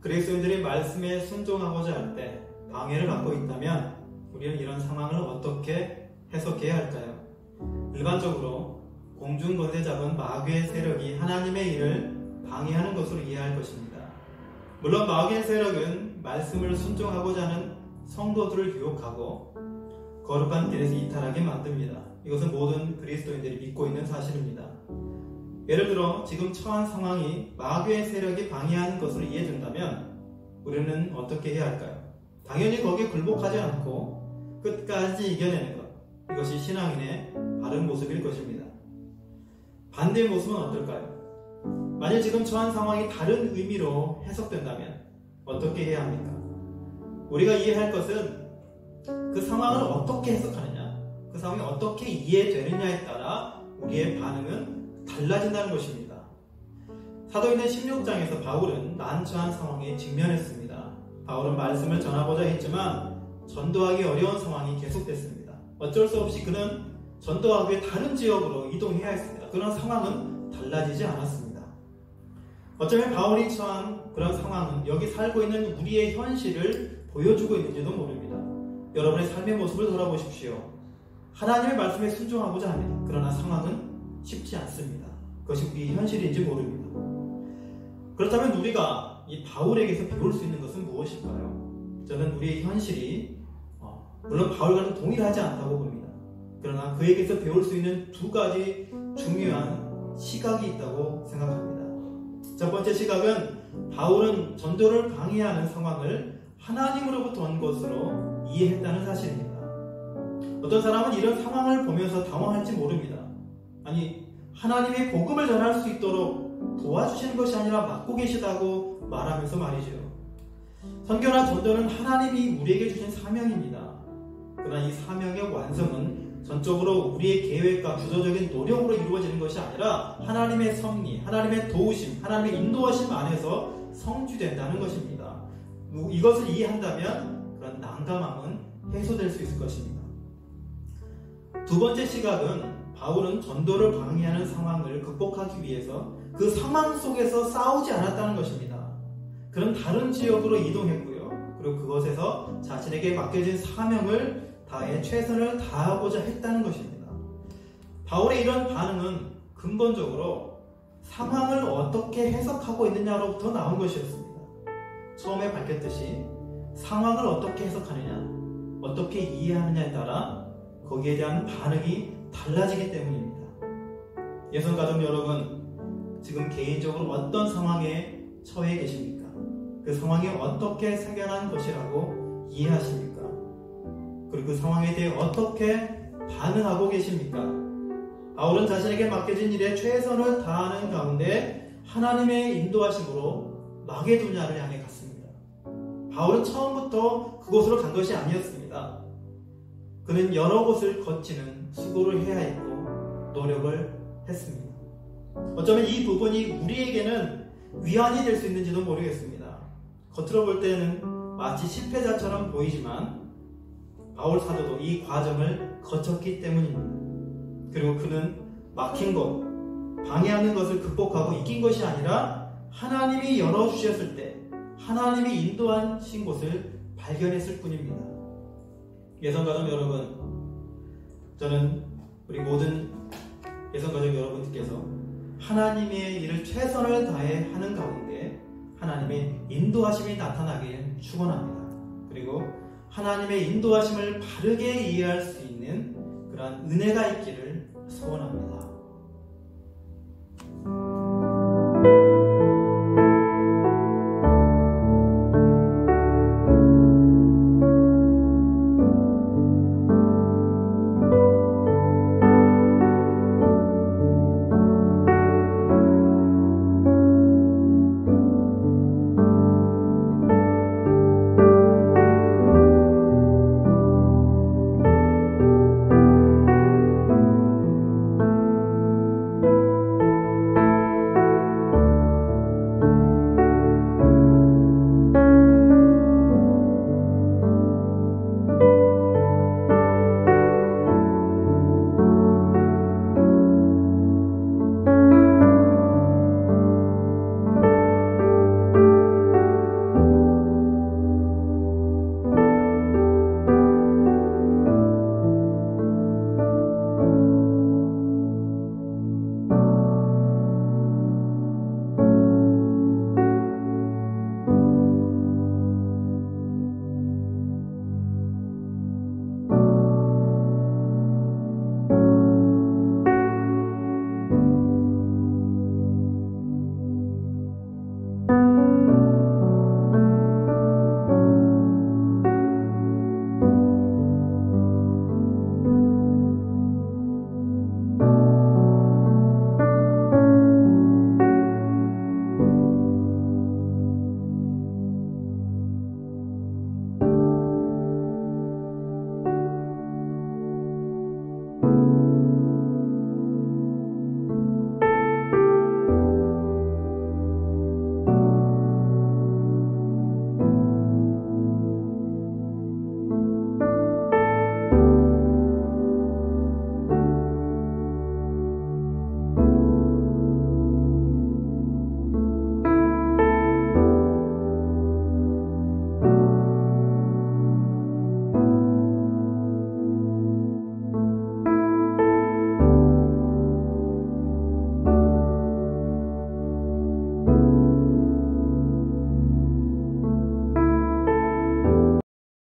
그리스도인들이 말씀에 순종하고자 할 때 방해를 받고 있다면 우리는 이런 상황을 어떻게 해석해야 할까요? 일반적으로 공중권세 잡은 마귀의 세력이 하나님의 일을 방해하는 것으로 이해할 것입니다. 물론 마귀의 세력은 말씀을 순종하고자 하는 성도들을 유혹하고 거룩한 길에서 이탈하게 만듭니다. 이것은 모든 그리스도인들이 믿고 있는 사실입니다. 예를 들어 지금 처한 상황이 마귀의 세력이 방해하는 것으로 이해된다면 우리는 어떻게 해야 할까요? 당연히 거기에 굴복하지 않고 끝까지 이겨내는 것, 이것이 신앙인의 바른 모습일 것입니다. 반대의 모습은 어떨까요? 만일 지금 처한 상황이 다른 의미로 해석된다면 어떻게 해야 합니까? 우리가 이해할 것은 그 상황을 어떻게 해석하느냐, 그 상황이 어떻게 이해되느냐에 따라 우리의 반응은 달라진다는 것입니다. 사도행전 16장에서 바울은 난처한 상황에 직면했습니다. 바울은 말씀을 전하고자 했지만 전도하기 어려운 상황이 계속됐습니다. 어쩔 수 없이 그는 전도하기 위해 다른 지역으로 이동해야 했습니다. 그런 상황은 달라지지 않았습니다. 어쩌면 바울이 처한 그런 상황은 여기 살고 있는 우리의 현실을 보여주고 있는지도 모릅니다. 여러분의 삶의 모습을 돌아보십시오. 하나님의 말씀에 순종하고자 합니다. 그러나 상황은 쉽지 않습니다. 그것이 우리의 현실인지 모릅니다. 그렇다면 우리가 이 바울에게서 배울 수 있는 것은 무엇일까요? 저는 우리의 현실이 물론 바울과는 동일하지 않다고 봅니다. 그러나 그에게서 배울 수 있는 두 가지 중요한 시각이 있다고 생각합니다. 첫 번째 시각은 바울은 전도를 방해하는 상황을 하나님으로부터 온 것으로 이해했다는 사실입니다. 어떤 사람은 이런 상황을 보면서 당황할지 모릅니다. 아니, 하나님의 복음을 전할 수 있도록 도와주시는 것이 아니라 막고 계시다고 말하면서 말이죠. 선교나 전도는 하나님이 우리에게 주신 사명입니다. 그러나 이 사명의 완성은 전적으로 우리의 계획과 주도적인 노력으로 이루어지는 것이 아니라 하나님의 섭리, 하나님의 도우심, 하나님의 인도하심 안에서 성취된다는 것입니다. 이것을 이해한다면 그런 난감함은 해소될 수 있을 것입니다. 두 번째 시각은 바울은 전도를 방해하는 상황을 극복하기 위해서 그 상황 속에서 싸우지 않았다는 것입니다. 그는 다른 지역으로 이동했고요. 그리고 그것에서 자신에게 맡겨진 사명을 다해 최선을 다하고자 했다는 것입니다. 바울의 이런 반응은 근본적으로 상황을 어떻게 해석하고 있느냐로부터 나온 것이었습니다. 처음에 밝혔듯이 상황을 어떻게 해석하느냐, 어떻게 이해하느냐에 따라 거기에 대한 반응이 달라지기 때문입니다. 예선가족 여러분, 지금 개인적으로 어떤 상황에 처해 계십니까? 그 상황이 어떻게 생겨난 것이라고 이해하십니까? 그리고 그 상황에 대해 어떻게 반응하고 계십니까? 바울은 자신에게 맡겨진 일에 최선을 다하는 가운데 하나님의 인도하심으로 마게도냐를 향해 갔습니다. 바울은 처음부터 그곳으로 간 것이 아니었습니다. 그는 여러 곳을 거치는 수고를 해야 했고 노력을 했습니다. 어쩌면 이 부분이 우리에게는 위안이 될 수 있는지도 모르겠습니다. 겉으로 볼 때는 마치 실패자처럼 보이지만 바울 사도도 이 과정을 거쳤기 때문입니다. 그리고 그는 막힌 것, 방해하는 것을 극복하고 이긴 것이 아니라 하나님이 열어주셨을 때 하나님이 인도하신 곳을 발견했을 뿐입니다. 예선가족 여러분, 저는 우리 모든 예선가족 여러분들께서 하나님의 일을 최선을 다해 하는 가운데 하나님의 인도하심이 나타나길 축원합니다. 그리고 하나님의 인도하심을 바르게 이해할 수 있는 그러한 은혜가 있기를 소원합니다.